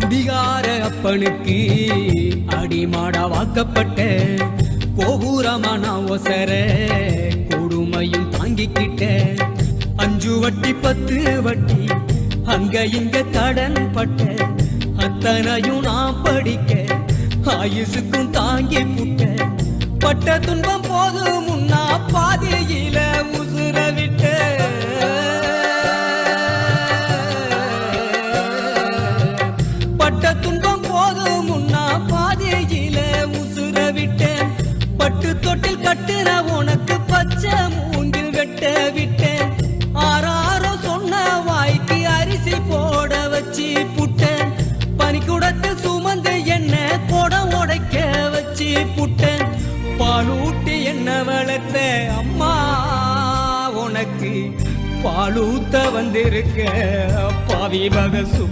குடிகார அப்பனுக்கு அடிமாடா வாக்கப்பட்ட கோபுரமான ஒசர கொடுமையும் தாங்கிக்கிட்ட 5 வட்டி 10 வட்டி அங்க இங்க கடன் பட்ட அத்தனையும் நான் படிக்க ஆயுசுக்கும் தாங்கி புட்ட பட்ட துன்பம் போது முன்னா பாதியில உசுர விட்ட பட்ட துன்பம் போது முன்னா பாதியில உசுர விட்டேன் பட்டு தொட்டில் கட்டுற உனக்கு பச்சை மூங்கில் வெட்ட விட்டேன் ஆறாரோ சொன்ன வாய்க்கு அரிசி போட வச்சு புட்டேன் பனிக்குடத்தில் சுமந்து என்ன கொடம் உடைக்க வச்சு புட்டேன் பாலூட்டி என்ன வளர்த்த அம்மா உனக்கு பாலூத்த வந்திருக்க பாவி பகசு